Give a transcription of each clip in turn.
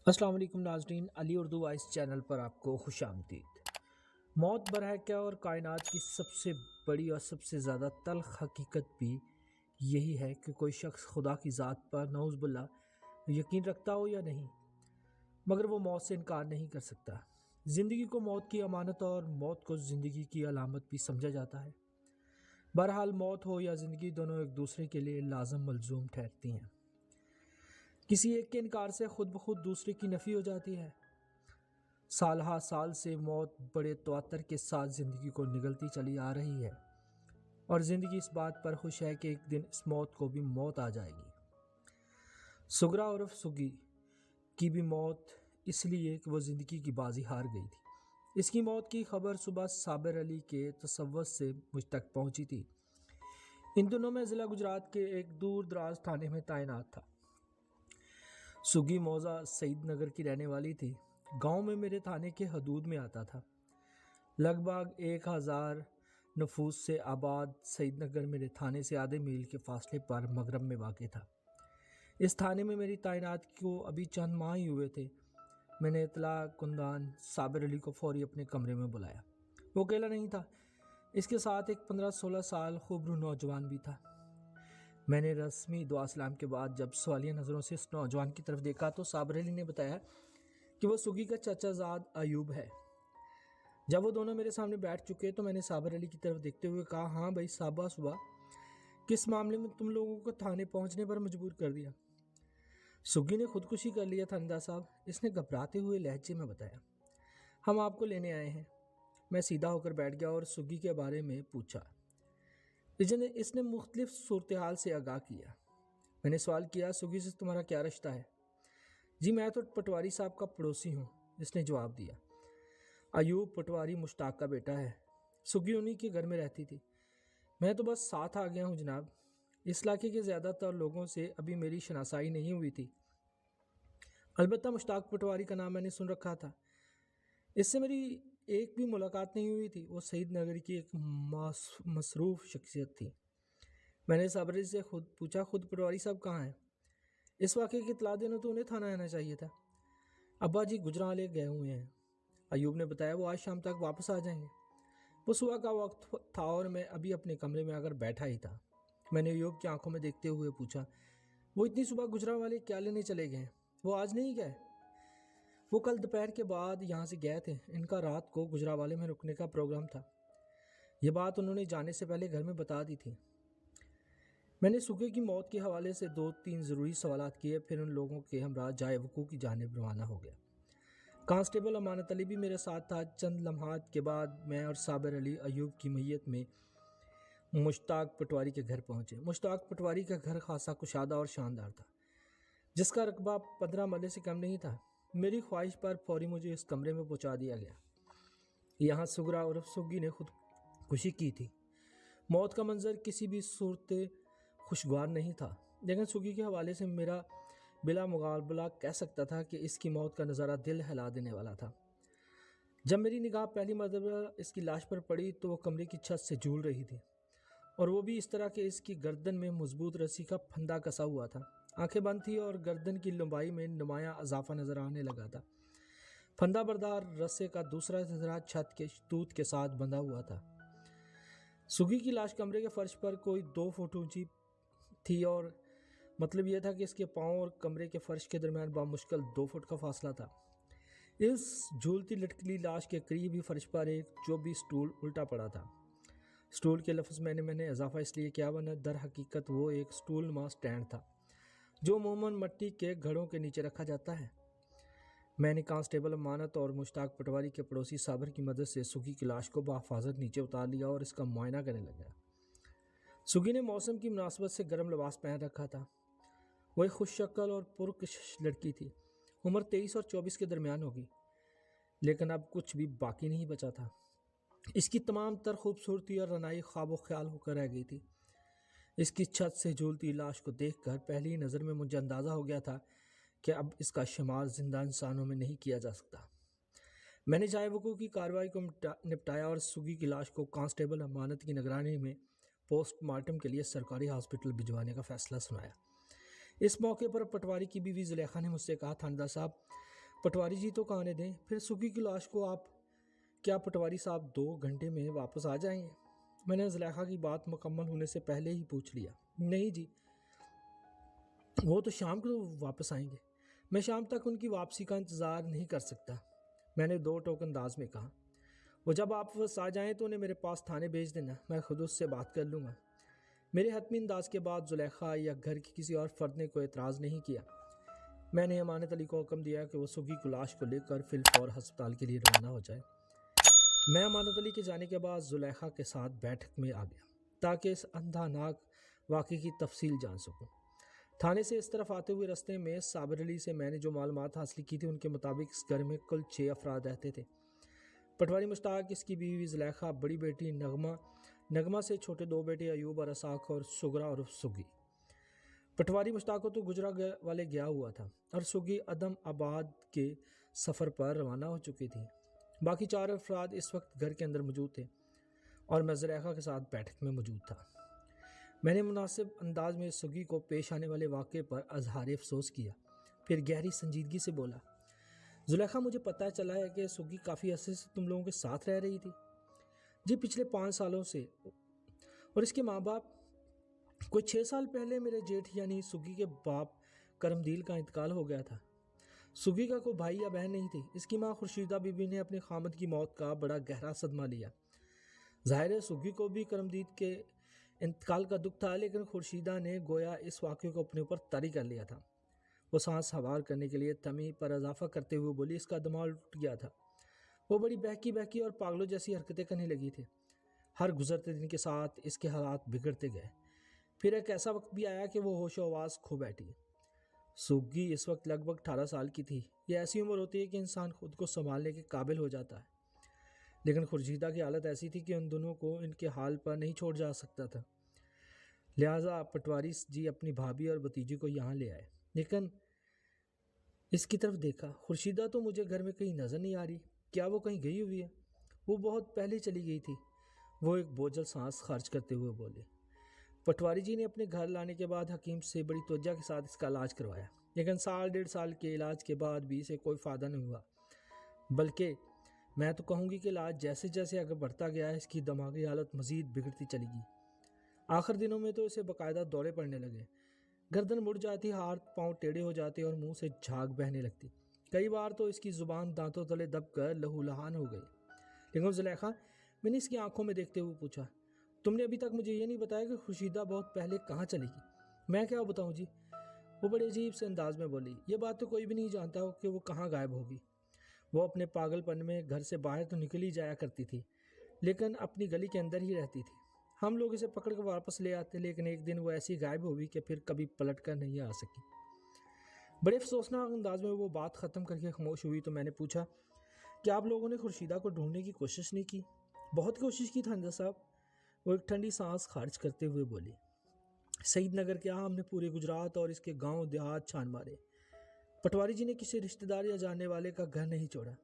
السلام علیکم ناظرین، علی اردو وائس چینل پر آپ کو خوش آمدید۔ موت برحق اور کائنات کی سب سے بڑی اور سب سے زیادہ تلخ حقیقت بھی یہی ہے کہ کوئی شخص خدا کی ذات پر نعوذ باللہ یقین رکھتا ہو یا نہیں، مگر وہ موت سے انکار نہیں کر سکتا۔ زندگی کو موت کی امانت اور موت کو زندگی کی علامت بھی سمجھا جاتا ہے۔ بہرحال موت ہو یا زندگی، دونوں ایک دوسرے کے لیے لازم ملزوم ٹھہرتی ہیں۔ کسی ایک کے انکار سے خود بخود دوسرے کی نفی ہو جاتی ہے۔ سال ہا سال سے موت بڑے تواتر کے ساتھ زندگی کو نگلتی چلی آ رہی ہے، اور زندگی اس بات پر خوش ہے کہ ایک دن اس موت کو بھی موت آ جائے گی۔ سگرا عرف سگی کی بھی موت اس لیے کہ وہ زندگی کی بازی ہار گئی تھی۔ اس کی موت کی خبر صبح صابر علی کے تصوت سے مجھ تک پہنچی تھی۔ ان دنوں میں ضلع گجرات کے ایک دور دراز تھانے میں تعینات تھا۔ سگی موضع سعید نگر کی رہنے والی تھی۔ گاؤں میں میرے تھانے کے حدود میں آتا تھا۔ لگ بھگ 1000 نفوس سے آباد سعید نگر میرے تھانے سے آدھے میل کے فاصلے پر مغرب میں واقع تھا۔ اس تھانے میں میری تعینات کو ابھی چند ماہ ہی ہوئے تھے۔ میں نے اطلاع کندان صابر علی کو فوری اپنے کمرے میں بلایا۔ وہ اکیلا نہیں تھا، اس کے ساتھ ایک 15-16 سال خوبرو نوجوان بھی تھا۔ میں نے رسمی دعا سلام کے بعد جب سوالیہ نظروں سے اس نوجوان کی طرف دیکھا تو صابر علی نے بتایا کہ وہ سگی کا چچا زاد ایوب ہے۔ جب وہ دونوں میرے سامنے بیٹھ چکے تو میں نے صابر علی کی طرف دیکھتے ہوئے کہا، ہاں بھائی صبح کس معاملے میں تم لوگوں کو تھانے پہنچنے پر مجبور کر دیا؟ سگی نے خودکشی کر لیا تھاندار صاحب، اس نے گھبراتے ہوئے لہجے میں بتایا۔ ہم آپ کو لینے آئے ہیں۔ میں سیدھا ہو کر بیٹھ گیا اور سگی کے بارے میں پوچھا۔ اس نے مختلف صورتحال سے آگاہ کیا۔ میں نے سوال کیا، سگی سے تمہارا کیا رشتہ ہے؟ جی میں تو پٹواری صاحب کا پڑوسی ہوں، اس نے جواب دیا۔ ایوب پٹواری مشتاق کا بیٹا ہے، سگی انہی کے گھر میں رہتی تھی۔ میں تو بس ساتھ آ گیا ہوں جناب، اس علاقے کے زیادہ تر لوگوں سے ابھی میری شناسائی نہیں ہوئی تھی، البتہ مشتاق پٹواری کا نام میں نے سن رکھا تھا۔ اس سے میری ایک بھی ملاقات نہیں ہوئی تھی۔ وہ سعید نگر کی ایک مصروف شخصیت تھی۔ میں نے صابر علی سے پوچھا، خود پٹواری صاحب کہاں ہیں؟ اس واقعے کی اطلاع دینا تو انہیں تھانہ آنا چاہیے تھا۔ ابا جی گجرالے گئے ہوئے ہیں، ایوب نے بتایا، وہ آج شام تک واپس آ جائیں گے۔ وہ صبح کا وقت تھا اور میں ابھی اپنے کمرے میں آ کر بیٹھا ہی تھا۔ میں نے ایوب کی آنکھوں میں دیکھتے ہوئے پوچھا، وہ اتنی صبح گجرالے کیا لینے چلے گئے ہیں؟ وہ آج نہیں گئے؟ وہ کل دوپہر کے بعد یہاں سے گئے تھے، ان کا رات کو گجرالے میں رکنے کا پروگرام تھا۔ یہ بات انہوں نے جانے سے پہلے گھر میں بتا دی تھی۔ میں نے سگے کی موت کے حوالے سے 2-3 ضروری سوالات کیے، پھر ان لوگوں کے ہمراہ جائے وقوع کی جانب روانہ ہو گیا۔ کانسٹیبل امانت علی بھی میرے ساتھ تھا۔ چند لمحات کے بعد میں اور صابر علی ایوب کی میت میں مشتاق پٹواری کے گھر پہنچے۔ مشتاق پٹواری کا گھر خاصا کشادہ اور شاندار تھا، جس کا رقبہ 15 مرلے سے کم نہیں تھا۔ میری خواہش پر فوری مجھے اس کمرے میں پہنچا دیا گیا۔ یہاں سگرا عرف سگی نے خودکشی کی تھی۔ موت کا منظر کسی بھی صورت خوشگوار نہیں تھا، لیکن سگی کے حوالے سے میرا بلا مقابلہ کہہ سکتا تھا کہ اس کی موت کا نظارہ دل ہلا دینے والا تھا۔ جب میری نگاہ پہلی مرتبہ اس کی لاش پر پڑی تو وہ کمرے کی چھت سے جھول رہی تھی، اور وہ بھی اس طرح کہ اس کی گردن میں مضبوط رسی کا پھندا کسا ہوا تھا۔ آنکھیں بند تھی اور گردن کی لمبائی میں نمایاں اضافہ نظر آنے لگا تھا۔ پھندا بردار رسے کا دوسرا حصہ چھت کے ستون کے ساتھ بندھا ہوا تھا۔ سگی کی لاش کمرے کے فرش پر کوئی 2 فٹ اونچی تھی، اور مطلب یہ تھا کہ اس کے پاؤں اور کمرے کے فرش کے درمیان بامشکل 2 فٹ کا فاصلہ تھا۔ اس جھولتی لٹکتی لاش کے قریب ہی فرش پر ایک چوبی سٹول الٹا پڑا تھا۔ سٹول کے لفظ میں نے اضافہ اس لیے کیا، ورنہ در حقیقت وہ ایک سٹول نما سٹینڈ تھا جو عموماً مٹی کے گھڑوں کے نیچے رکھا جاتا ہے۔ میں نے کانسٹیبل امانت اور مشتاق پٹواری کے پڑوسی صابر کی مدد سے سگی کی لاش کو بحفاظت نیچے اتار لیا اور اس کا معائنہ کرنے لگا۔ سگی نے موسم کی مناسبت سے گرم لباس پہن رکھا تھا۔ وہ ایک خوش شکل اور پرکشش لڑکی تھی، عمر 23 اور 24 کے درمیان ہوگی، لیکن اب کچھ بھی باقی نہیں بچا تھا۔ اس کی تمام تر خوبصورتی اور رعنائی خواب و خیال ہو کر رہ گئی تھی۔ اس کی چھت سے جھولتی لاش کو دیکھ کر پہلی نظر میں مجھے اندازہ ہو گیا تھا کہ اب اس کا شمار زندہ انسانوں میں نہیں کیا جا سکتا۔ میں نے جائے وقوع کی کارروائی کو نپٹایا اور سگی کی لاش کو کانسٹیبل امانت کی نگرانی میں پوسٹ مارٹم کے لیے سرکاری ہاسپٹل بھجوانے کا فیصلہ سنایا۔ اس موقع پر پٹواری کی بیوی زلیخا نے مجھ سے کہا، تھاندار صاحب پٹواری جی تو کہانے دیں، پھر سگی کی لاش کو آپ کیا پٹواری صاحب 2 گھنٹے میں واپس آ جائیں گے؟ میں نے زلیخا کی بات مکمل ہونے سے پہلے ہی پوچھ لیا۔ نہیں جی، وہ تو شام کو واپس آئیں گے، میں شام تک ان کی واپسی کا انتظار نہیں کر سکتا، میں نے 2 ٹوک انداز میں کہا۔ وہ جب آپ واپس آ جائیں تو انہیں میرے پاس تھانے بھیج دینا، میں خود اس سے بات کر لوں گا۔ میرے حتمی انداز کے بعد زلیخا یا گھر کے کسی اور فرد نے کوئی اعتراض نہیں کیا۔ میں نے امانت علی کو حکم دیا کہ وہ سگی کی لاش کو لے کر فی الفور ہسپتال کے لیے روانہ ہو جائے۔ میں امانت علی کے جانے کے بعد زلیخا کے ساتھ بیٹھک میں آ گیا تاکہ اس اندھاناک واقعے کی تفصیل جان سکوں۔ تھانے سے اس طرف آتے ہوئے رستے میں صابر علی سے میں نے جو معلومات حاصل کی تھی ان کے مطابق اس گھر میں کل 6 افراد رہتے تھے۔ پٹواری مشتاق، اس کی بیوی زلیخا، بڑی بیٹی نغمہ سے چھوٹے 2 بیٹے ایوب اور اسحاق اور سگرا اور سگی۔ پٹواری مشتاق کو تو گجرا والے گیا ہوا تھا اور سگی عدم آباد کے سفر پر روانہ ہو چکی تھی۔ باقی 4 افراد اس وقت گھر کے اندر موجود تھے اور میں زلیخا کے ساتھ بیٹھک میں موجود تھا۔ میں نے مناسب انداز میں سگی کو پیش آنے والے واقعے پر اظہار افسوس کیا، پھر گہری سنجیدگی سے بولا، زلیخا مجھے پتہ چلا ہے کہ سگی کافی عرصے سے تم لوگوں کے ساتھ رہ رہی تھی۔ جی پچھلے 5 سالوں سے، اور اس کے ماں باپ؟ کوئی 6 سال پہلے میرے جیٹھ یعنی سگی کے باپ کرمدیل کا انتقال ہو گیا تھا۔ سگی کا کوئی بھائی یا بہن نہیں تھی۔ اس کی ماں خورشیدہ بی بی نے اپنے خامد کی موت کا بڑا گہرا صدمہ لیا۔ ظاہر ہے سگی کو بھی کرمدیل کے انتقال کا دکھ تھا، لیکن خورشیدہ نے گویا اس واقعے کو اپنے اوپر طاری کر لیا تھا۔ وہ سانس سوار کرنے کے لیے تمی پر اضافہ کرتے ہوئے بولی، اس کا دماغ ٹوٹ گیا تھا۔ وہ بڑی بہکی اور پاگلوں جیسی حرکتیں کرنے لگی تھی۔ ہر گزرتے دن کے ساتھ اس کے حالات بگڑتے گئے۔ پھر ایک ایسا وقت بھی آیا کہ وہ ہوش و آواز کھو بیٹھی۔ سگی اس وقت لگ بھگ 18 سال کی تھی۔ یہ ایسی عمر ہوتی ہے کہ انسان خود کو سنبھالنے کے قابل ہو جاتا ہے، لیکن خورشیدہ کی حالت ایسی تھی کہ ان دونوں کو ان کے حال پر نہیں چھوڑ جا سکتا تھا۔ لہٰذا پٹواری جی اپنی بھابھی اور بھتیجی کو یہاں لے آئے، لیکن اس کی طرف دیکھا، خورشیدہ تو مجھے گھر میں کہیں نظر نہیں آ رہی، کیا وہ کہیں گئی ہوئی ہے؟ وہ بہت پہلے چلی گئی تھی، وہ ایک بوجھل سانس خارج کرتے ہوئے بولے۔ پٹواری جی نے اپنے گھر لانے کے بعد حکیم سے بڑی توجہ کے ساتھ اس کا علاج کروایا، لیکن 1.5 سال کے علاج کے بعد بھی اسے کوئی فائدہ نہیں ہوا، بلکہ میں تو کہوں گی کہ علاج جیسے جیسے آگے بڑھتا گیا اس کی دماغی حالت مزید بگڑتی چلی گئی۔ آخر دنوں میں تو اسے باقاعدہ دورے پڑنے لگے، گردن مڑ جاتی، ہاتھ پاؤں ٹیڑھے ہو جاتے اور منہ سے جھاگ بہنے لگتی۔ کئی بار تو اس کی زبان دانتوں تلے دب کر لہو لہان ہو گئی۔ لیکن زلیخا، میں نے اس کی آنکھوں میں دیکھتے ہوئے پوچھا، تم نے ابھی تک مجھے یہ نہیں بتایا کہ خورشیدہ بہت پہلے کہاں چلی گئی؟ میں کیا بتاؤں جی، وہ بڑے عجیب سے انداز میں بولی، یہ بات تو کوئی بھی نہیں جانتا ہو کہ وہ کہاں غائب ہوگی۔ وہ اپنے پاگل پن میں گھر سے باہر تو نکل ہی جایا کرتی تھی، لیکن اپنی گلی کے اندر ہی رہتی تھی۔ ہم لوگ اسے پکڑ کر واپس لے آتے، لیکن ایک دن وہ ایسی غائب ہوئی کہ پھر کبھی پلٹ کر نہیں آ سکی۔ بڑے افسوسناک انداز میں وہ بات ختم کر کے خاموش ہوئی تو میں نے پوچھا، کیا آپ لوگوں نے خورشیدہ کو ڈھونڈنے کی کوشش نہیں کی؟ بہت کوشش کی تھانیدار صاحب، وہ ایک ٹھنڈی سانس خارج کرتے ہوئے بولی۔ سعید نگر کیا، ہم نے پورے گجرات اور اس کے گاؤں دیہات چھان مارے، پٹواری جی نے کسی رشتہ دار یا جاننے والے کا گھر نہیں چھوڑا،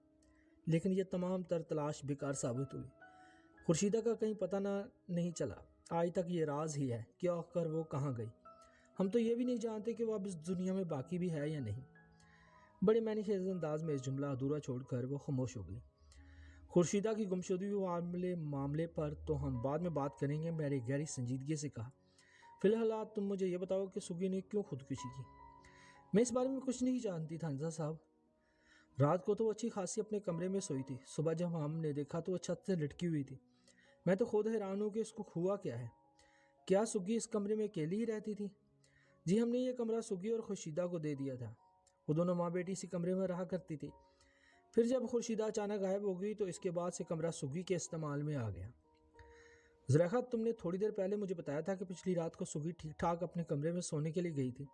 لیکن یہ تمام تر تلاش بیکار ثابت ہوئی۔ خورشیدہ کا کہیں پتہ نہیں چلا، آج تک یہ راز ہی ہے کہ آخر وہ کہاں گئی۔ ہم تو یہ بھی نہیں جانتے کہ وہ اب اس دنیا میں باقی بھی ہے یا نہیں۔ بڑے معنی خیز انداز میں اس جملہ ادھورا چھوڑ کر وہ خاموش ہو گئی۔ خورشیدہ کی گمشدگی ہوئے معاملے پر تو ہم بعد میں بات کریں گے، میں نے گہری سنجیدگی سے کہا۔ فی الحال تم مجھے یہ بتاؤ کہ سگی نے کیوں خودکشی کی؟ میں اس بارے میں کچھ نہیں جانتی تھانیدار صاحب۔ رات کو تو وہ اچھی خاصی اپنے کمرے میں سوئی تھی، صبح جب ہم نے دیکھا تو وہ چھت سے لٹکی ہوئی تھی۔ میں تو خود حیران ہوں کہ اس کو ہوا کیا ہے۔ کیا سگی اس کمرے میں اکیلی ہی رہتی تھی؟ جی ہم نے یہ کمرہ سگی اور خورشیدہ کو دے دیا تھا، وہ دونوں ماں بیٹی اسی کمرے میں رہا کرتی تھی۔ پھر جب خورشیدہ اچانک غائب ہو گئی تو اس کے بعد سے کمرہ سگی کے استعمال میں آ گیا۔ زلیخا، تم نے تھوڑی دیر پہلے مجھے بتایا تھا کہ پچھلی رات کو سگی ٹھیک ٹھاک اپنے کمرے میں سونے کے لیے گئی تھی،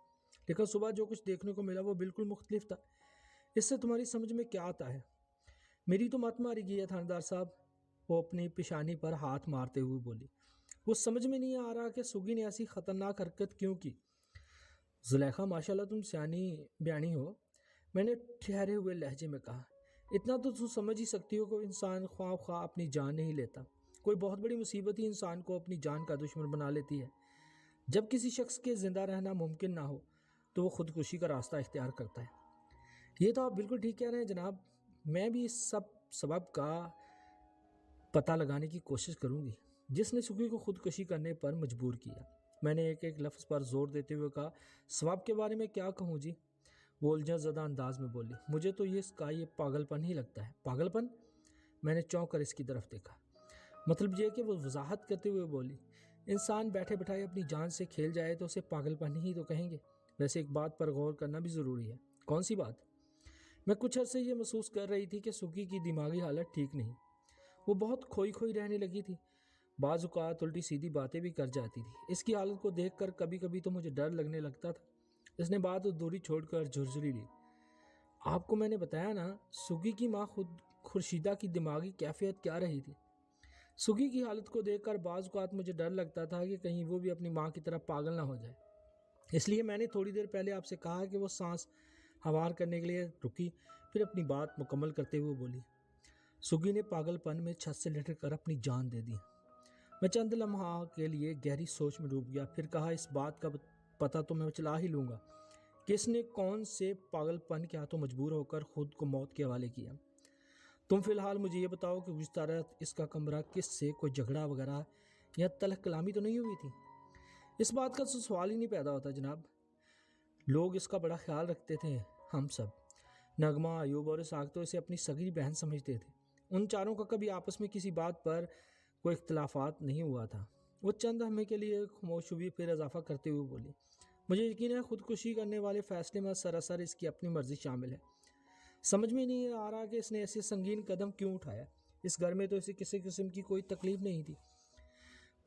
لیکن صبح جو کچھ دیکھنے کو ملا وہ بالکل مختلف تھا۔ اس سے تمہاری سمجھ میں کیا آتا ہے؟ میری تو مت ماری گئی ہے تھانیدار صاحب، وہ اپنی پیشانی پر ہاتھ مارتے ہوئے بولی۔ وہ سمجھ میں نہیں آ رہا کہ سگی نے ایسی خطرناک حرکت کیوں کی۔ زلیخا، ماشاءاللہ تم سیانی بیانی ہو، میں نے ٹھہرے ہوئے لہجے میں کہا۔ اتنا تو تم سمجھ ہی سکتی ہو کہ انسان خواہ اپنی جان نہیں لیتا، کوئی بہت بڑی مصیبت ہی انسان کو اپنی جان کا دشمن بنا لیتی ہے۔ جب کسی شخص کے زندہ رہنا ممکن نہ ہو تو وہ خودکشی کا راستہ اختیار کرتا ہے۔ یہ تو آپ بالکل ٹھیک کہہ رہے ہیں جناب. میں بھی اس سبب کا پتہ لگانے کی کوشش کروں گی جس نے سکی کو خودکشی کرنے پر مجبور کیا. میں نے ایک ایک لفظ پر زور دیتے ہوئے کہا. ثواب کے بارے میں کیا کہوں جی؟ وہ الجھن زدہ انداز میں بولی. مجھے تو یہ پاگل پن ہی لگتا ہے. پاگل پن؟ میں نے چونک کر اس کی طرف دیکھا. مطلب یہ کہ وہ وضاحت کرتے ہوئے بولی. انسان بیٹھے بٹھائے اپنی جان سے کھیل جائے تو اسے پاگل پن ہی تو کہیں گے. ویسے ایک بات پر غور کرنا بھی ضروری ہے. کون سی بات؟ میں کچھ عرصے یہ محسوس کر رہی تھی کہ سکی کی دماغی حالت ٹھیک نہیں. وہ بہت کھوئی کھوئی رہنے لگی تھی. بعض اوقات الٹی سیدھی باتیں بھی کر جاتی تھی. اس کی حالت کو دیکھ کر کبھی کبھی تو مجھے ڈر لگنے لگتا تھا. اس نے بات دوری چھوڑ کر جھرجھری لی. آپ کو میں نے بتایا نا سگی کی ماں خورشیدہ کی دماغی کیفیت کیا رہی تھی. سگی کی حالت کو دیکھ کر بعض اوقات مجھے ڈر لگتا تھا کہ کہیں وہ بھی اپنی ماں کی طرح پاگل نہ ہو جائے. اس لیے میں نے تھوڑی دیر پہلے آپ سے کہا کہ وہ سانس ہموار کرنے کے لیے رکی. پھر اپنی بات مکمل کرتے ہوئے بولی. سگی نے پاگل پن میں چھت سے لٹک کر اپنی جان دے دی. میں چند لمحہ کے لیے گہری سوچ میں ڈوب گیا. پھر کہا اس بات کا پتہ تو میں چلا ہی لوں گا کہ اس نے کون سے پاگل پن کے ہاتھوں مجبور ہو کر خود کو موت کے حوالے کیا. تم فی الحال مجھے یہ بتاؤ کہ گزشتہ رات اس کا کمرہ کس سے کوئی جھگڑا وغیرہ یا تلخ کلامی تو نہیں ہوئی تھی؟ اس بات کا تو سوال ہی نہیں پیدا ہوتا جناب. لوگ اس کا بڑا خیال رکھتے تھے. ہم سب نغمہ، ایوب اور اسحاق تو اسے اپنی صغیر بہن سمجھتے تھے. ان چاروں کا کبھی آپس میں کسی بات پر کوئی اختلافات نہیں ہوا تھا. وہ چند لمحے کے لیے خاموش ہوئی. پھر اضافہ کرتے ہوئے بولی. مجھے یقین ہے خودکشی کرنے والے فیصلے میں سراسر اس کی اپنی مرضی شامل ہے. سمجھ میں نہیں آ رہا کہ اس نے ایسے سنگین قدم کیوں اٹھایا. اس گھر میں تو اسے کسی قسم کی کوئی تکلیف نہیں تھی.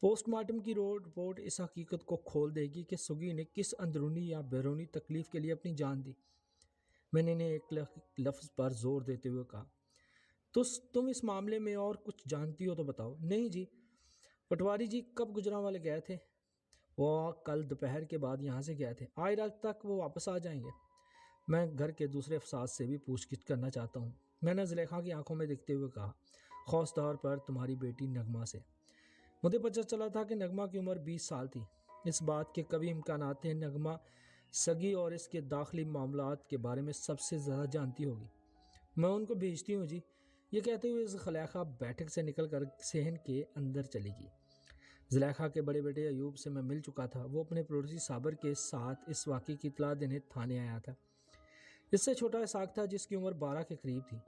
پوسٹ مارٹم کی رپورٹ اس حقیقت کو کھول دے گی کہ سگی نے کس اندرونی یا بیرونی تکلیف کے لیے اپنی جان دی. میں نے ایک لفظ پر زور دیتے ہوئے کہا. تو تم اس معاملے میں اور کچھ جانتی ہو تو بتاؤ. نہیں جی. پٹواری جی کب گجرانوالے گئے تھے؟ وہ کل دوپہر کے بعد یہاں سے گئے تھے. آج رات تک وہ واپس آ جائیں گے. میں گھر کے دوسرے افراد سے بھی پوچھ گچھ کرنا چاہتا ہوں. میں نے زلیخا کی آنکھوں میں دیکھتے ہوئے کہا. خاص طور پر تمہاری بیٹی نغمہ سے. مجھے پتہ چلا تھا کہ نغمہ کی عمر 20 سال تھی. اس بات کے کبھی امکانات تھے نغمہ سگی اور اس کے داخلی معاملات کے بارے میں سب سے زیادہ جانتی ہوگی. میں ان کو بھیجتی ہوں جی. یہ کہتے ہوئے زلیخا بیٹھک سے نکل کر صحن کے اندر چلی گئی. زلیخا کے بڑے بیٹے ایوب سے میں مل چکا تھا. وہ اپنے پڑوسی صابر کے ساتھ اس واقعے کی اطلاع دینے تھانے آیا تھا. اس سے چھوٹا اسحاق تھا جس کی عمر 12 کے قریب تھی.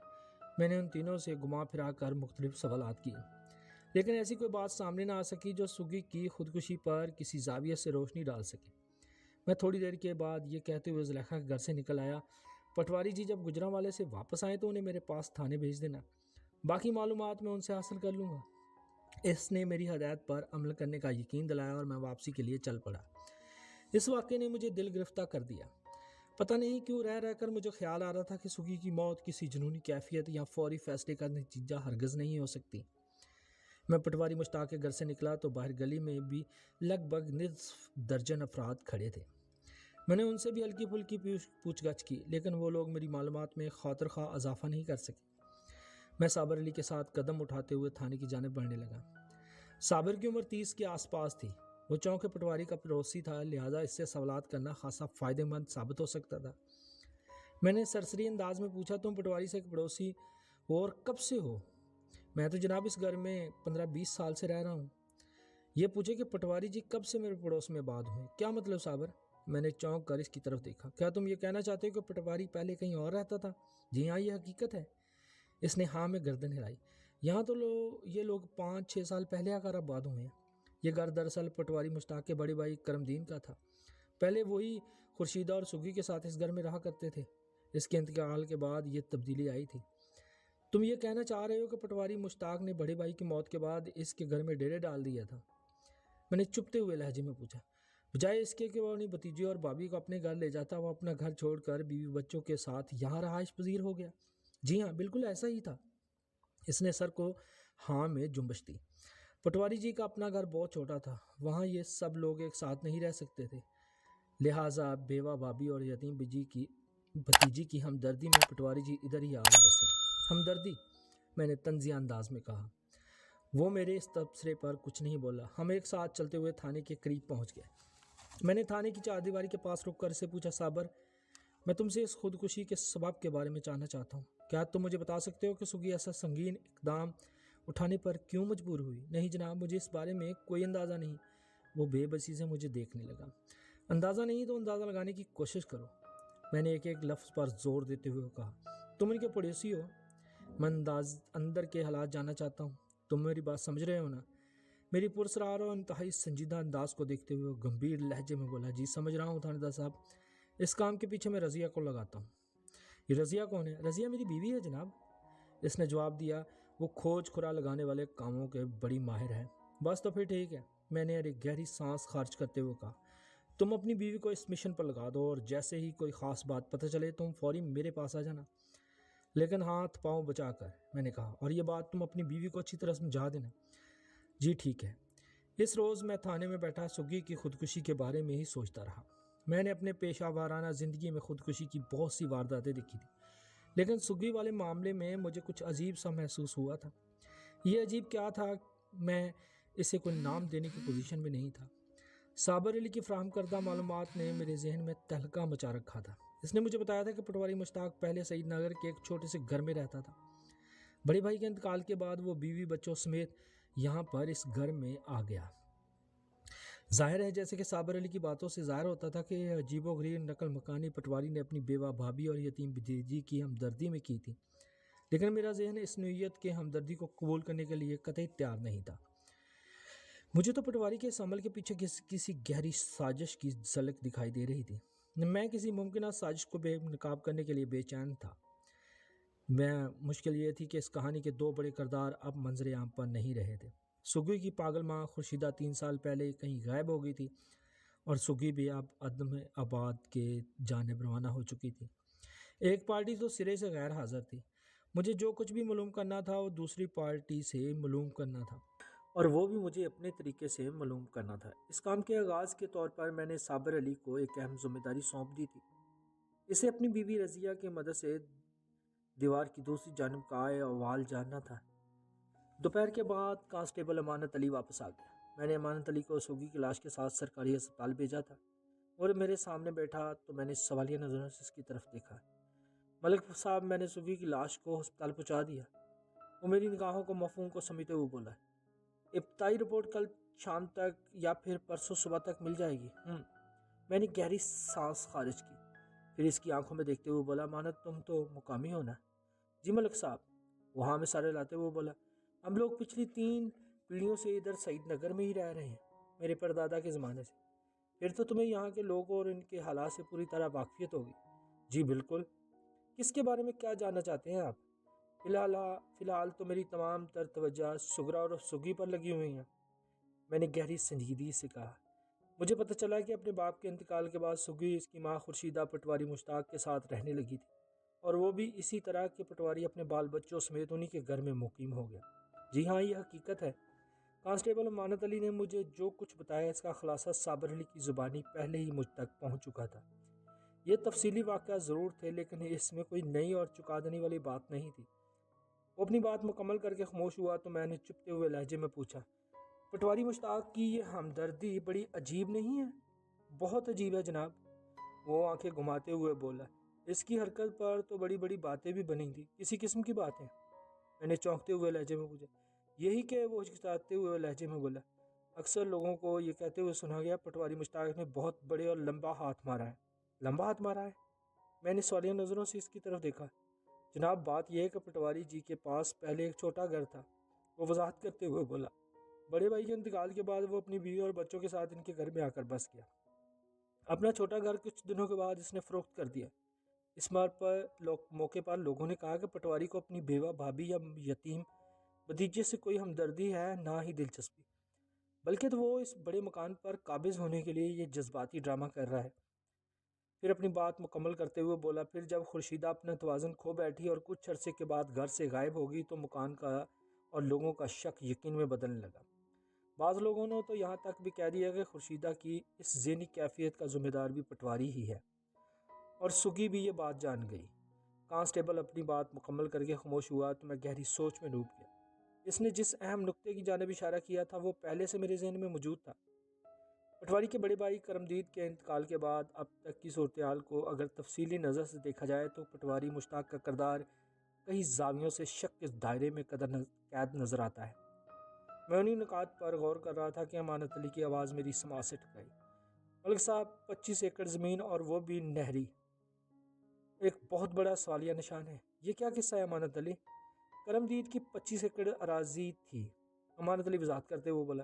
میں نے ان تینوں سے گھما پھرا کر مختلف سوالات کیے لیکن ایسی کوئی بات سامنے نہ آ سکی جو سگی کی خودکشی پر کسی زاویے سے روشنی ڈال سکے. میں تھوڑی دیر کے بعد یہ کہتے ہوئے زلیخا کے گھر سے نکل آیا. پٹواری جی جب گجرانوالے سے واپس آئیں تو انہیں میرے پاس تھانے بھیج دینا. باقی معلومات میں ان سے حاصل کر لوں گا. اس نے میری ہدایت پر عمل کرنے کا یقین دلایا اور میں واپسی کے لیے چل پڑا. اس واقعے نے مجھے دل گرفتہ کر دیا. پتہ نہیں کیوں رہ کر مجھے خیال آ رہا تھا کہ سگی کی موت کسی جنونی کیفیت یا فوری فیصلے کا نتیجہ ہرگز نہیں ہو سکتی. میں پٹواری مشتاق کے گھر سے نکلا تو باہر گلی میں بھی لگ بھگ نصف درجن افراد کھڑے تھے. میں نے ان سے بھی ہلکی پھلکی پوچھ گچھ کی لیکن وہ لوگ میری معلومات میں خاطر خواہ اضافہ نہیں کر سکے. میں صابر علی کے ساتھ قدم اٹھاتے ہوئے تھانے کی جانب بڑھنے لگا. صابر کی عمر 30 کے آس پاس تھی. وہ چونکہ پٹواری کا پڑوسی تھا لہذا اس سے سوالات کرنا خاصا فائدہ مند ثابت ہو سکتا تھا. میں نے سرسری انداز میں پوچھا. تم پٹواری سے ایک پڑوسی ہو اور کب سے ہو؟ میں تو جناب اس گھر میں 15-20 سال سے رہ رہا ہوں. یہ پوچھے کہ پٹواری جی کب سے میرے پڑوس میں آباد ہوئے؟ کیا مطلب صابر؟ میں نے چونک کر اس کی طرف دیکھا. کیا تم یہ کہنا چاہتے ہو کہ پٹواری پہلے کہیں اور رہتا تھا؟ جی ہاں یہ حقیقت ہے. اس نے ہاں میں گردن ہلائی. یہاں تو یہ لوگ 5-6 سال پہلے آ کر آباد ہوئے ہیں. یہ گھر دراصل پٹواری مشتاق کے بڑے بھائی کرم دین کا تھا. پہلے وہی خورشیدہ اور سگی کے ساتھ اس گھر میں رہا کرتے تھے. اس کے انتقال کے بعد یہ تبدیلی آئی تھی. تم یہ کہنا چاہ رہے ہو کہ پٹواری مشتاق نے بڑے بھائی کی موت کے بعد اس کے گھر میں ڈیرے ڈال دیا تھا؟ میں نے چپتے ہوئے لہجے میں پوچھا. بجائے اس کے کہ وہ اپنی بھتیجی اور بھابھی کو اپنے گھر لے جاتا وہ اپنا گھر چھوڑ کر بیوی بچوں کے ساتھ یہاں رہائش پذیر ہو گیا. جی ہاں بالکل ایسا ہی تھا. اس نے سر کو ہاں میں جنبش دی. پٹواری جی کا اپنا گھر بہت چھوٹا تھا. وہاں یہ سب لوگ ایک ساتھ نہیں رہ سکتے تھے. لہٰذا بیوہ بھابھی اور یتیم بھتیجی کی ہمدردی میں پٹواری جی ادھر ہی آگے بسے. ہمدردی؟ میں نے طنزیہ انداز میں کہا. وہ میرے اس تبصرے پر کچھ نہیں بولا. ہم ایک ساتھ چلتے ہوئے تھانے کے قریب پہنچ گئے. میں نے تھانے کی چار دیواری کے پاس رک کر اسے پوچھا. صابر میں تم سے اس خودکشی کے سبب کے بارے میں جاننا چاہتا ہوں۔ کیا تم مجھے بتا سکتے ہو کہ سگی ایسا سنگین اقدام اٹھانے پر کیوں مجبور ہوئی؟ نہیں جناب، مجھے اس بارے میں کوئی اندازہ نہیں۔ وہ بے بسی سے مجھے دیکھنے لگا۔ اندازہ نہیں تو اندازہ لگانے کی کوشش کرو، میں نے ایک ایک لفظ پر زور دیتے ہوئے کہا۔ تم ان کے پڑوسی ہو، میں اندر کے حالات جاننا چاہتا ہوں۔ تم میری بات سمجھ رہے ہو نا؟ میری پرسرار اور انتہائی سنجیدہ انداز کو دیکھتے ہوئے وہ گمبھیر لہجے میں بولا، جی سمجھ رہا ہوں تھانے دار صاحب، اس کام کے پیچھے میں رضیہ کو لگاتا ہوں۔ یہ رضیہ کون ہے؟ رضیہ میری بیوی ہے جناب، اس نے جواب دیا۔ وہ کھوج کھرا لگانے والے کاموں کے بڑی ماہر ہے۔ بس تو پھر ٹھیک ہے، میں نے ایک گہری سانس خارج کرتے ہوئے کہا۔ تم اپنی بیوی کو اس مشن پر لگا دو اور جیسے ہی کوئی خاص بات پتہ چلے تم فوری میرے پاس آ جانا، لیکن ہاتھ پاؤں بچا کر، میں نے کہا، اور یہ بات تم اپنی بیوی کو اچھی طرح سمجھا دینا۔ جی ٹھیک ہے۔ اس روز میں تھانے میں بیٹھا سگی کی خودکشی کے بارے میں ہی سوچتا رہا۔ میں نے اپنے پیشہ ورانہ زندگی میں خودکشی کی بہت سی وارداتیں دیکھی تھی، لیکن سگی والے معاملے میں مجھے کچھ عجیب سا محسوس ہوا تھا۔ یہ عجیب کیا تھا، میں اسے کوئی نام دینے کی پوزیشن میں نہیں تھا۔ صابر علی کی فراہم کردہ معلومات نے میرے ذہن میں تہلکہ مچا رکھا تھا۔ اس نے مجھے بتایا تھا کہ پٹواری مشتاق پہلے سعید نگر کے ایک چھوٹے سے گھر میں رہتا تھا۔ بڑے بھائی کے انتقال کے بعد وہ بیوی بچوں سمیت یہاں پر اس گھر میں آ گیا۔ ظاہر ہے، جیسے کہ صابر علی کی باتوں سے ظاہر ہوتا تھا کہ یہ عجیب و غریب نقل مکانی پٹواری نے اپنی بیوہ بھابھی اور یتیم بھتیجی کی ہمدردی میں کی تھی، لیکن میرا ذہن اس نوعیت کے ہمدردی کو قبول کرنے کے لیے قطعی تیار نہیں تھا۔ مجھے تو پٹواری کے اس عمل کے پیچھے کسی گہری سازش کی جھلک دکھائی دے رہی تھی۔ میں کسی ممکنہ سازش کو بے نقاب کرنے کے لیے بے چین تھا۔ مشکل یہ تھی کہ اس کہانی کے دو بڑے کردار اب منظر عام پر نہیں رہے تھے۔ سگی کی پاگل ماں خورشیدہ 3 سال پہلے کہیں غائب ہو گئی تھی، اور سگی بھی اب عدم آباد کے جانب روانہ ہو چکی تھی۔ ایک پارٹی تو سرے سے غیر حاضر تھی۔ مجھے جو کچھ بھی معلوم کرنا تھا وہ دوسری پارٹی سے معلوم کرنا تھا، اور وہ بھی مجھے اپنے طریقے سے معلوم کرنا تھا۔ اس کام کے آغاز کے طور پر میں نے صابر علی کو ایک اہم ذمہ داری سونپ دی تھی۔ اسے اپنی بیوی رضیہ کی مدد سے دیوار کی دوسری جانب کا احوال جاننا تھا۔ دوپہر کے بعد کانسٹیبل امانت علی واپس آ گیا۔ میں نے امانت علی کو سگی کی لاش کے ساتھ سرکاری اسپتال بھیجا تھا، اور میرے سامنے بیٹھا تو میں نے سوالیہ نظروں سے اس کی طرف دیکھا۔ ملک صاحب، میں نے سگی کی لاش کو ہسپتال پہنچا دیا۔ وہ میری نگاہوں کو مفہوم کو سمیٹے ہوئے بولا۔ ابتدائی رپورٹ کل شام تک یا پھر پرسوں صبح تک مل جائے گی۔ میں نے گہری سانس خارج کی، پھر اس کی آنکھوں میں دیکھتے ہوئے بولا، امانت تم تو مقامی ہو نا؟ جی ملک صاحب، وہاں میں سارے لاتے ہوئے بولا، ہم لوگ پچھلی 3 پیڑھیوں سے ادھر سعید نگر میں ہی رہ رہے ہیں، میرے پردادا کے زمانے سے۔ پھر تو تمہیں یہاں کے لوگوں اور ان کے حالات سے پوری طرح واقفیت ہوگی۔ جی بالکل۔ کس کے بارے میں کیا جاننا چاہتے ہیں آپ؟ فی الحال تو میری تمام تر توجہ سگرا اور سگی پر لگی ہوئی ہیں، میں نے گہری سنجیدگی سے کہا۔ مجھے پتہ چلا کہ اپنے باپ کے انتقال کے بعد سگی اس کی ماں خورشیدہ پٹواری مشتاق کے ساتھ رہنے لگی تھی، اور وہ بھی اسی طرح کہ پٹواری اپنے بال بچوں سمیت انہی کے گھر میں مقیم ہو گیا۔ جی ہاں، یہ حقیقت ہے۔ کانسٹیبل امانت علی نے مجھے جو کچھ بتایا اس کا خلاصہ صابر علی کی زبانی پہلے ہی مجھ تک پہنچ چکا تھا۔ یہ تفصیلی واقعات ضرور تھے، لیکن اس میں کوئی نئی اور چکا دینے والی بات نہیں تھی۔ وہ اپنی بات مکمل کر کے خاموش ہوا تو میں نے چپتے ہوئے لہجے میں پوچھا، پٹواری مشتاق کی یہ ہمدردی بڑی عجیب نہیں ہے؟ بہت عجیب ہے جناب، وہ آنکھیں گھماتے ہوئے بولا۔ اس کی حرکت پر تو بڑی بڑی باتیں بھی بنی تھی۔ کسی قسم کی باتیں؟ میں نے چونکتے ہوئے لہجے میں پوچھا۔ یہی کہ وہ ہچکچاتے ہوئے لہجے میں بولا، اکثر لوگوں کو یہ کہتے ہوئے سنا گیا پٹواری مشتاق نے بہت بڑے اور لمبا ہاتھ مارا ہے۔ لمبا ہاتھ مارا ہے؟ میں نے سوالیہ نظروں سے اس کی طرف دیکھا۔ جناب، بات یہ ہے کہ پٹواری جی کے پاس پہلے ایک چھوٹا گھر تھا، وہ وضاحت کرتے ہوئے بولا۔ بڑے بھائی کے انتقال کے بعد وہ اپنی بیوی اور بچوں کے ساتھ ان کے گھر میں آ کر بس گیا۔ اپنا چھوٹا گھر کچھ دنوں کے بعد اس نے فروخت کر دیا۔ اس موقع پر لوگوں نے کہا کہ پٹواری کو اپنی بیوہ بھابھی یا یتیم بھتیجے سے کوئی ہمدردی ہے نہ ہی دلچسپی، بلکہ تو وہ اس بڑے مکان پر قابض ہونے کے لیے یہ جذباتی ڈرامہ کر رہا ہے۔ پھر اپنی بات مکمل کرتے ہوئے بولا، پھر جب خورشیدہ اپنا توازن کھو بیٹھی اور کچھ عرصے کے بعد گھر سے غائب ہوگی تو مکان کا اور لوگوں کا شک یقین میں بدلنے لگا۔ بعض لوگوں نے تو یہاں تک بھی کہہ دیا کہ خورشیدہ کی اس ذہنی کیفیت کا ذمہ دار بھی پٹواری ہی ہے، اور سگی بھی یہ بات جان گئی۔ کانسٹیبل اپنی بات مکمل کر کے خاموش ہوا تو میں گہری سوچ میں ڈوب گیا۔ اس نے جس اہم نقطے کی جانب اشارہ کیا تھا وہ پہلے سے میرے ذہن میں موجود تھا۔ پٹواری کے بڑے بھائی کرمدید کے انتقال کے بعد اب تک کی صورتحال کو اگر تفصیلی نظر سے دیکھا جائے تو پٹواری مشتاق کا کردار کئی زاویوں سے شک کے دائرے میں قید نظر آتا ہے۔ میں انہی نکات پر غور کر رہا تھا کہ امانت علی کی آواز میری سماعت سے ٹکرائی۔ ملک صاحب، 25 ایکڑ زمین اور وہ بھی نہری، ایک بہت بڑا سوالیہ نشان ہے۔ یہ کیا قصہ ہے امانت علی؟ کرمدید کی 25 ایکڑ اراضی تھی، امانت علی وضاحت کرتے ہوئے بولا۔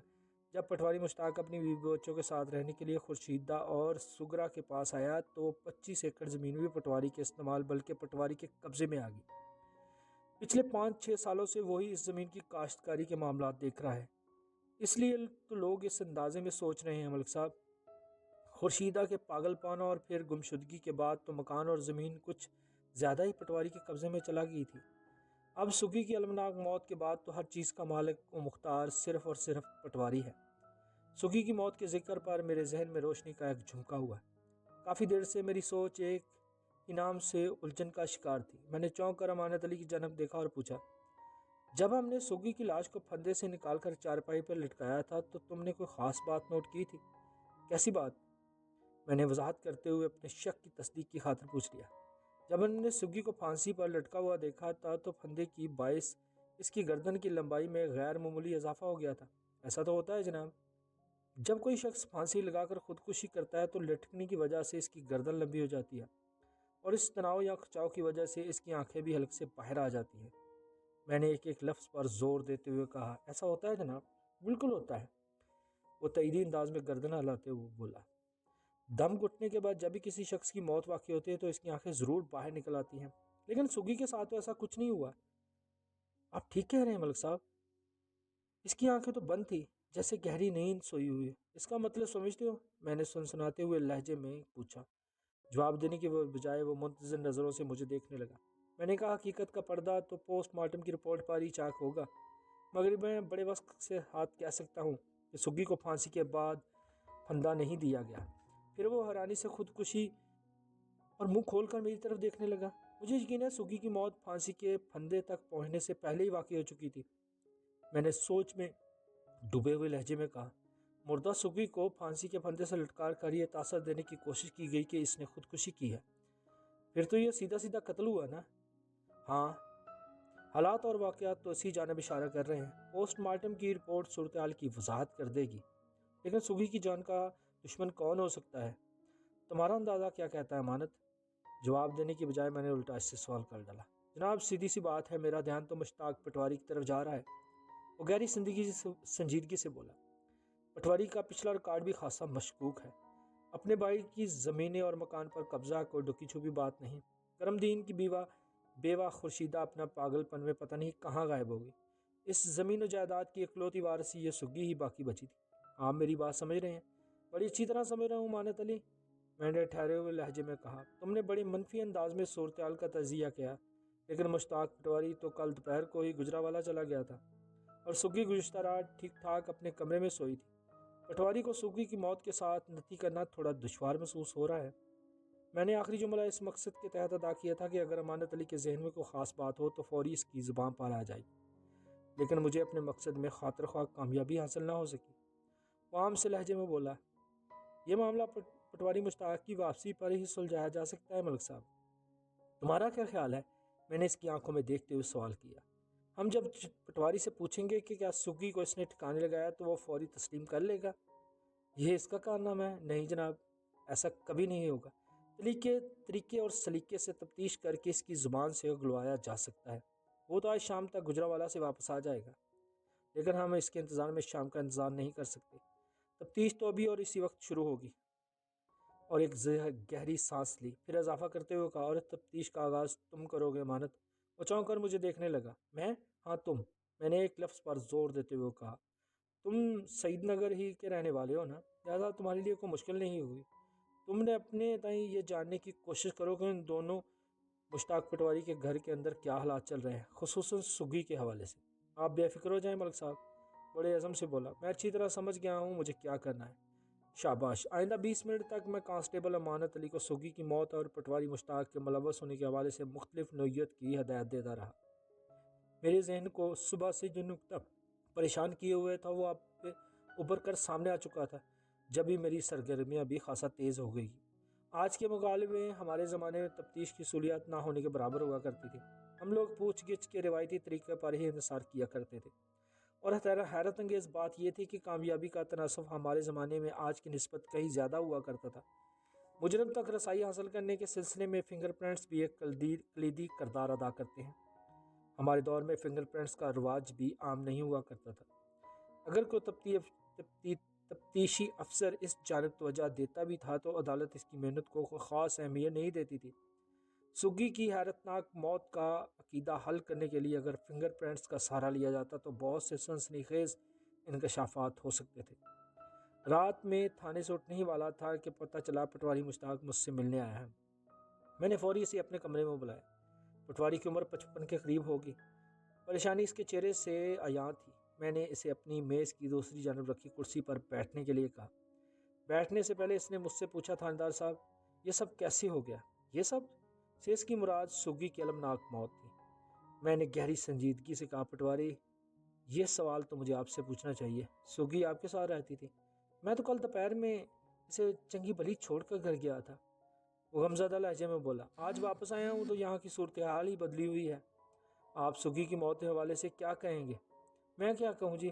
جب پٹواری مشتاق اپنی بیوی بچوں کے ساتھ رہنے کے لیے خورشیدہ اور سگرا کے پاس آیا تو 25 ایکڑ زمین بھی پٹواری کے استعمال بلکہ پٹواری کے قبضے میں آ گئی۔ پچھلے 5-6 سالوں سے وہی اس زمین کی کاشتکاری کے معاملات دیکھ رہا ہے، اس لیے تو لوگ اس اندازے میں سوچ رہے ہیں ملک صاحب۔ خورشیدہ کے پاگل پن اور پھر گمشدگی کے بعد تو مکان اور زمین کچھ زیادہ ہی پٹواری کے قبضے میں چلا گئی تھی۔ اب سگی کی المناک موت کے بعد تو ہر چیز کا مالک و مختار صرف اور صرف پٹواری ہے۔ سگی کی موت کے ذکر پر میرے ذہن میں روشنی کا ایک جھونکا ہوا ہے۔ کافی دیر سے میری سوچ ایک انعام سے الجھن کا شکار تھی۔ میں نے چونک کر امانت علی کی جانب دیکھا اور پوچھا، جب ہم نے سگی کی لاش کو پھندے سے نکال کر چارپائی پر لٹکایا تھا تو تم نے کوئی خاص بات نوٹ کی تھی؟ کیسی بات؟ میں نے وضاحت کرتے ہوئے اپنے شک کی تصدیق کی خاطر پوچھ لیا۔ جب ہم نے سگی کو پھانسی پر لٹکا ہوا دیکھا تھا تو پھندے کی باعث اس کی گردن کی لمبائی میں غیر معمولی اضافہ ہو گیا تھا۔ ایسا تو ہوتا ہے جناب، جب کوئی شخص پھانسی لگا کر خودکشی کرتا ہے تو لٹکنے کی وجہ سے اس کی گردن لمبی ہو جاتی ہے اور اس تناؤ یا کھچاؤ کی وجہ سے اس کی آنکھیں بھی حلق سے باہر آ جاتی ہیں۔ میں نے ایک ایک لفظ پر زور دیتے ہوئے کہا، ایسا ہوتا ہے جناب؟ بالکل ہوتا ہے، وہ تائیدی انداز میں گردن ہلاتے ہوئے بولا۔ دم گھٹنے کے بعد جب بھی کسی شخص کی موت واقع ہوتی ہے تو اس کی آنکھیں ضرور باہر نکل آتی ہیں، لیکن سگی کے ساتھ تو ایسا کچھ نہیں ہوا۔ آپ ٹھیک کہہ رہے ہیں ملک صاحب، اس کی آنکھیں تو بند تھی جیسے گہری نیند سوئی ہوئی ہے۔ اس کا مطلب سمجھتے ہو؟ میں نے سنسناتے ہوئے لہجے میں پوچھا۔ جواب دینے کے بجائے وہ منتظر نظروں سے مجھے دیکھنے لگا۔ میں نے کہا، حقیقت کا پردہ تو پوسٹ مارٹم کی رپورٹ پر ہی چاک ہوگا، مگر میں بڑے وقت سے ہاتھ کہہ سکتا ہوں کہ سگی کو پھانسی کے بعد پھندا نہیں دیا گیا۔ پھر وہ حیرانی سے خودکشی اور منہ کھول کر میری طرف دیکھنے لگا۔ مجھے یقین ہے سگی کی موت پھانسی کے پھندے تک پہنچنے سے پہلے ہی واقع ہو چکی تھی۔ میں نے سوچ میں ڈوبے ہوئے لہجے میں کہا، مردہ سگی کو پھانسی کے پھندے سے لٹکار کر یہ تاثر دینے کی کوشش کی گئی کہ اس نے خودکشی کی ہے، پھر تو یہ سیدھا سیدھا قتل ہوا نا؟ ہاں، حالات اور واقعات تو اسی جانب اشارہ کر رہے ہیں۔ پوسٹ مارٹم کی رپورٹ صورتحال کی وضاحت کر دے گی، لیکن سگی کی جان کا دشمن کون ہو سکتا ہے؟ تمہارا اندازہ کیا کہتا ہے امانت؟ جواب دینے کی بجائے میں نے الٹا اس سے سوال کر ڈالا۔ جناب، سیدھی سی بات ہے، میرا دھیان تو مشتاق پٹواری کی طرف جا رہا ہے۔ وہ گہری سنجیدگی سے بولا۔ پٹواری کا پچھلا ریکارڈ بھی خاصا مشکوک ہے۔ اپنے بھائی کی زمینیں اور مکان پر قبضہ کوئی ڈکی چھپی بات نہیں۔ کرمدین کی بیوہ خورشیدہ اپنا پاگل پن میں پتہ نہیں کہاں غائب ہو گئی۔ اس زمین و جائیداد کی اکلوتی وارثی یہ سگی ہی باقی بچی تھی۔ آپ میری بات سمجھ رہے ہیں؟ بڑی اچھی طرح سمجھ رہا ہوں امانت علی، میں نے ٹھہرے ہوئے لہجے میں کہا۔ تم نے بڑے منفی انداز میں صورتحال کا تجزیہ کیا، لیکن مشتاق پٹواری تو کل دوپہر کو ہی گجرانوالہ چلا گیا تھا اور سگی گزشتہ رات ٹھیک ٹھاک اپنے کمرے میں سوئی تھی۔ پٹواری کو سگی کی موت کے ساتھ نتی کرنا تھوڑا دشوار محسوس ہو رہا ہے۔ میں نے آخری جملہ اس مقصد کے تحت ادا کیا تھا کہ اگر امانت علی کے ذہن میں کوئی خاص بات ہو تو فوری اس کی زبان پر آ جائے، لیکن مجھے اپنے مقصد میں خاطر خواہ کامیابی حاصل نہ ہو سکی۔ وہ عام سے لہجے میں بولا، یہ معاملہ پٹواری مشتاق کی واپسی پر ہی سلجھایا جا سکتا ہے ملک صاحب، تمہارا کیا خیال ہے؟ میں نے اس کی آنکھوں میں دیکھتے ہوئے سوال کیا۔ ہم جب پٹواری سے پوچھیں گے کہ کیا سگی کو اس نے ٹھکانے لگایا تو وہ فوری تسلیم کر لے گا؟ یہ اس کا کارنامہ ہے؟ نہیں جناب، ایسا کبھی نہیں ہوگا۔ طریقے اور سلیقے سے تفتیش کر کے اس کی زبان سے اگلوایا جا سکتا ہے۔ وہ تو آج شام تک گجرانوالہ سے واپس آ جائے گا، لیکن ہم اس کے انتظار میں شام کا انتظار نہیں کر سکتے۔ تفتیش تو ابھی اور اسی وقت شروع ہوگی۔ اور ایک گہری سانس لی، پھر اضافہ کرتے ہوئے کہا، اور تفتیش کا آغاز تم کرو گے امانت؟ وہ چونک کر مجھے دیکھنے لگا۔ میں؟ ہاں تم، میں نے ایک لفظ پر زور دیتے ہوئے کہا۔ تم سعید نگر ہی کے رہنے والے ہو نا، لہٰذا تمہارے لیے کوئی مشکل نہیں ہوگی۔ تم نے اپنے تئیں یہ جاننے کی کوشش کرو کہ ان دونوں مشتاق پٹواری کے گھر کے اندر کیا حالات چل رہے ہیں، خصوصاً سگی کے حوالے سے۔ آپ بے فکر ہو جائیں ملک صاحب، بڑے عزم سے بولا۔ میں اچھی طرح سمجھ گیا ہوں مجھے کیا کرنا ہے۔ شاباش، آئندہ 20 منٹ تک میں کانسٹیبل امانت علی کو سگی کی موت اور پٹواری مشتاق کے ملوث ہونے کے حوالے سے مختلف نوعیت کی ہدایت دیتا رہا۔ میرے ذہن کو صبح سے جو نکتہ پریشان کیے ہوئے تھا وہ اب ابھر کر سامنے آ چکا تھا۔ جب بھی میری سرگرمیاں بھی خاصا تیز ہو گئی۔ آج کے مقابلے میں ہمارے زمانے میں تفتیش کی سہولیات نہ ہونے کے برابر ہوا کرتی تھی۔ ہم لوگ پوچھ گچھ کے روایتی طریقے پر ہی انحصار کیا کرتے تھے، اور حیرت انگیز بات یہ تھی کہ کامیابی کا تناسب ہمارے زمانے میں آج کی نسبت کہیں زیادہ ہوا کرتا تھا۔ مجرم تک رسائی حاصل کرنے کے سلسلے میں فنگر پرنٹس بھی ایک کلیدی کردار ادا کرتے ہیں۔ ہمارے دور میں فنگر پرنٹس کا رواج بھی عام نہیں ہوا کرتا تھا۔ اگر کوئی تفتیشی افسر اس جانب توجہ دیتا بھی تھا تو عدالت اس کی محنت کو کوئی خاص اہمیت نہیں دیتی تھی۔ سگی کی حیرتناک موت کا عقیدہ حل کرنے کے لیے اگر فنگر پرنٹس کا سہارا لیا جاتا تو بہت سے سنسنی خیز انکشافات ہو سکتے تھے۔ رات میں تھانے سے اٹھنے ہی والا تھا کہ پتہ چلا پٹواری مشتاق مجھ سے ملنے آیا ہے۔ میں نے فوری اسے اپنے کمرے میں بلایا۔ پٹواری کی عمر 55 کے قریب ہوگی۔ پریشانی اس کے چہرے سے عیاں تھی۔ میں نے اسے اپنی میز کی دوسری جانب رکھی کرسی پر بیٹھنے کے لیے کہا۔ بیٹھنے سے پہلے اس نے مجھ سے پوچھا، تھاندار صاحب، یہ سب کیسے ہو گیا؟ یہ سب سے اس کی مراد سگی کی المناک موت تھی۔ میں نے گہری سنجیدگی سے کہا، پٹواری، یہ سوال تو مجھے آپ سے پوچھنا چاہیے۔ سگی آپ کے ساتھ رہتی تھی؟ میں تو کل دوپہر میں اسے چنگی بھلی چھوڑ کر گھر گیا تھا، وہ غمزدہ لہجے میں بولا۔ آج واپس آیا ہوں تو یہاں کی صورتحال ہی بدلی ہوئی ہے۔ آپ سگی کی موت کے حوالے سے کیا کہیں گے؟ میں کیا کہوں جی،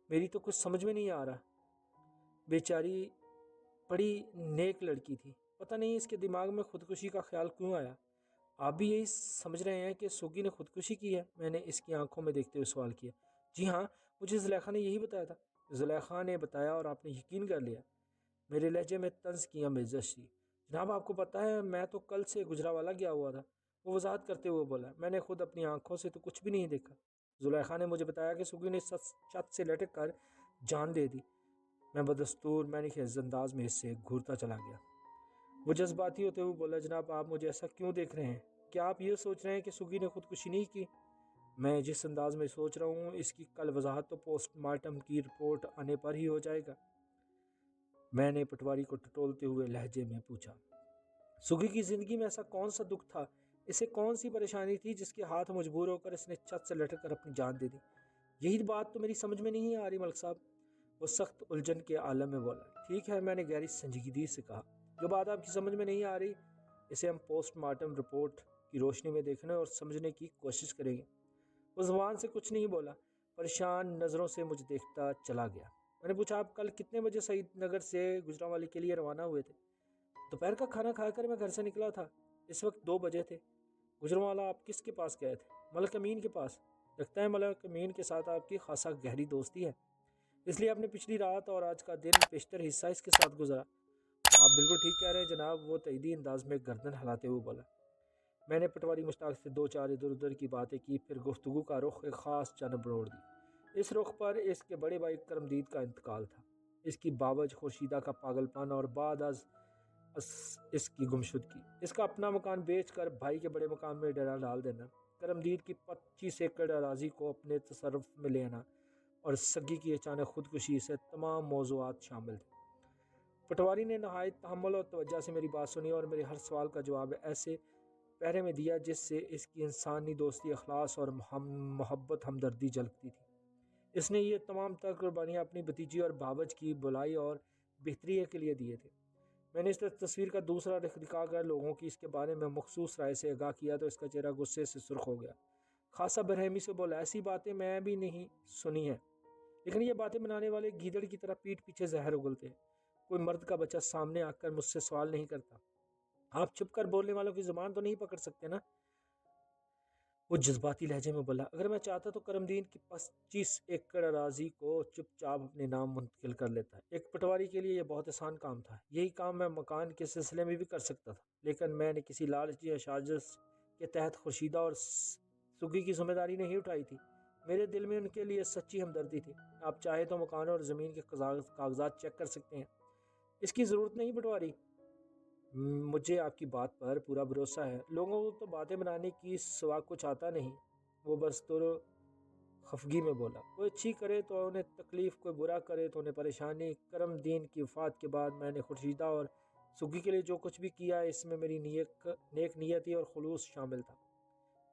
میری تو کچھ سمجھ میں نہیں آ رہا۔ بیچاری بڑی نیک لڑکی تھی، پتہ نہیں اس کے دماغ میں خودکشی کا خیال کیوں آیا۔ آپ بھی یہی سمجھ رہے ہیں کہ سگی نے خودکشی کی ہے؟ میں نے اس کی آنکھوں میں دیکھتے ہوئے سوال کیا۔ جی ہاں، مجھے زلیخا نے یہی بتایا تھا۔ زلیخا نے بتایا اور آپ نے یقین کر لیا؟ میرے لہجے میں طنز کی آمیزش تھی۔ جناب، آپ کو پتہ ہے میں تو کل سے گجراوالا گیا ہوا تھا، وہ وضاحت کرتے ہوئے بولا۔ میں نے خود اپنی آنکھوں سے تو کچھ بھی نہیں دیکھا۔ زلیخا نے مجھے بتایا کہ سگی نے چھت سے لٹک کر جان دے دی۔ میں بدستور خیز انداز میں اس سے گھورتا چلا گیا۔ وہ جذباتی ہوتے ہوئے بولا، جناب آپ مجھے ایسا کیوں دیکھ رہے ہیں؟ کیا آپ یہ سوچ رہے ہیں کہ سگی نے خودکشی نہیں کی؟ میں جس انداز میں سوچ رہا ہوں اس کی کل وضاحت تو پوسٹ مارٹم کی رپورٹ آنے پر ہی ہو جائے گا۔ میں نے پٹواری کو ٹٹولتے ہوئے لہجے میں پوچھا، سگی کی زندگی میں ایسا کون سا دکھ تھا، اسے کون سی پریشانی تھی جس کے ہاتھ مجبور ہو کر اس نے چھت سے لٹک کر اپنی جان دے دی؟ یہی بات تو میری سمجھ میں نہیں آ رہی ملک صاحب، وہ سخت الجھن کے عالم میں بولا۔ ٹھیک ہے، میں نے گہری سنجیدگی سے کہا، جو بات آپ کی سمجھ میں نہیں آ رہی اسے ہم پوسٹ مارٹم رپورٹ کی روشنی میں دیکھنے اور سمجھنے کی کوشش کریں گے۔ وہ زبان سے کچھ نہیں بولا، پریشان نظروں سے مجھے دیکھتا چلا گیا۔ میں نے پوچھا، آپ کل کتنے بجے سعید نگر سے گجرانوالا کے لیے روانہ ہوئے تھے؟ دوپہر کا کھانا کھا کر میں گھر سے نکلا تھا، اس وقت 2 بجے تھے۔ گجرانوالا آپ کس کے پاس گئے تھے؟ ملک امین کے پاس۔ لگتا ہے ملک امین کے ساتھ آپ کی خاصا گہری دوستی ہے، اس لیے آپ نے پچھلی رات اور آج کا دن بیشتر حصہ اس کے ساتھ گزارا۔ آپ بالکل ٹھیک کہہ رہے ہیں جناب، وہ تائیدی انداز میں گردن ہلاتے ہوئے بولا۔ میں نے پٹواری مشتاق سے 2-4 ادھر ادھر کی باتیں کی، پھر گفتگو کا رخ ایک خاص جانب موڑ دی۔ اس رخ پر اس کے بڑے بھائی کرمدید کا انتقال تھا۔ اس کی باوج خورشیدہ کا پاگل پن اور بعد از اس کی گمشدگی، اس کا اپنا مکان بیچ کر بھائی کے بڑے مکان میں ڈیرا ڈال دینا، کرمدید کی 25 ایکڑ اراضی کو اپنے تصرف میں لینا اور سگی کی اچانک خودکشی سے تمام موضوعات شامل تھے۔ پٹواری نے نہایت تحمل اور توجہ سے میری بات سنی اور میرے ہر سوال کا جواب ایسے پہرے میں دیا جس سے اس کی انسانی دوستی، اخلاص اور محبت ہمدردی جھلکتی تھی۔ اس نے یہ تمام تر قربانیاں اپنی بھتیجی اور بھاوج کی بھلائی اور بہتری کے لیے دیے تھے۔ میں نے اس تصویر کا دوسرا رخ دکھا کر لوگوں کی اس کے بارے میں مخصوص رائے سے آگاہ کیا تو اس کا چہرہ غصے سے سرخ ہو گیا۔ خاصا برہمی سے بولا، ایسی باتیں میں بھی نہیں سنی ہیں، لیکن یہ باتیں بنانے والے گیدڑ کی طرح پیٹ پیچھے زہر اگلتے ہیں۔ کوئی مرد کا بچہ سامنے آ کر مجھ سے سوال نہیں کرتا، آپ چھپ کر بولنے والوں کی زبان تو نہیں پکڑ سکتے نا؟ وہ جذباتی لہجے میں بولا، اگر میں چاہتا تو کرمدین کی 25 ایکڑ اراضی کو چپ چاپ اپنے نام منتقل کر لیتا۔ ایک پٹواری کے لیے یہ بہت آسان کام تھا۔ یہی کام میں مکان کے سلسلے میں بھی کر سکتا تھا، لیکن میں نے کسی لالچی یا سازش کے تحت خورشیدہ اور سگی کی ذمہ داری نہیں اٹھائی تھی۔ میرے دل میں ان کے لیے سچی ہمدردی تھی۔ آپ چاہے تو مکان اور زمین کے کاغذات چیک کر سکتے ہیں۔ اس کی ضرورت نہیں پٹواری، مجھے آپ کی بات پر پورا بھروسہ ہے۔ لوگوں کو تو باتیں بنانے کی سوا کچھ آتا نہیں۔ وہ بس خفگی میں بولا، کوئی اچھی کرے تو انہیں تکلیف، کوئی برا کرے تو انہیں پریشانی۔ کرم دین کی وفات کے بعد میں نے خورشیدہ اور سگی کے لیے جو کچھ بھی کیا، اس میں میری نیک نیتی اور خلوص شامل تھا۔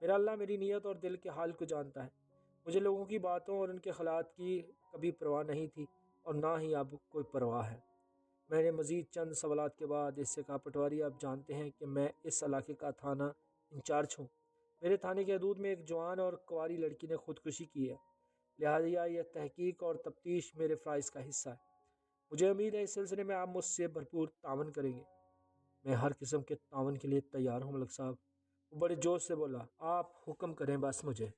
میرا اللہ میری نیت اور دل کے حال کو جانتا ہے۔ مجھے لوگوں کی باتوں اور ان کے خیالات کی کبھی پرواہ نہیں تھی اور نہ ہی اب کوئی پرواہ ہے۔ میں نے مزید چند سوالات کے بعد اس سے کہا، پٹواری آپ جانتے ہیں کہ میں اس علاقے کا تھانہ انچارج ہوں۔ میرے تھانے کے حدود میں ایک جوان اور کنواری لڑکی نے خودکشی کی ہے، لہٰذا یہ تحقیق اور تفتیش میرے فرائض کا حصہ ہے۔ مجھے امید ہے اس سلسلے میں آپ مجھ سے بھرپور تعاون کریں گے۔ میں ہر قسم کے تعاون کے لیے تیار ہوں ملک صاحب، وہ بڑے جوش سے بولا۔ آپ حکم کریں بس مجھے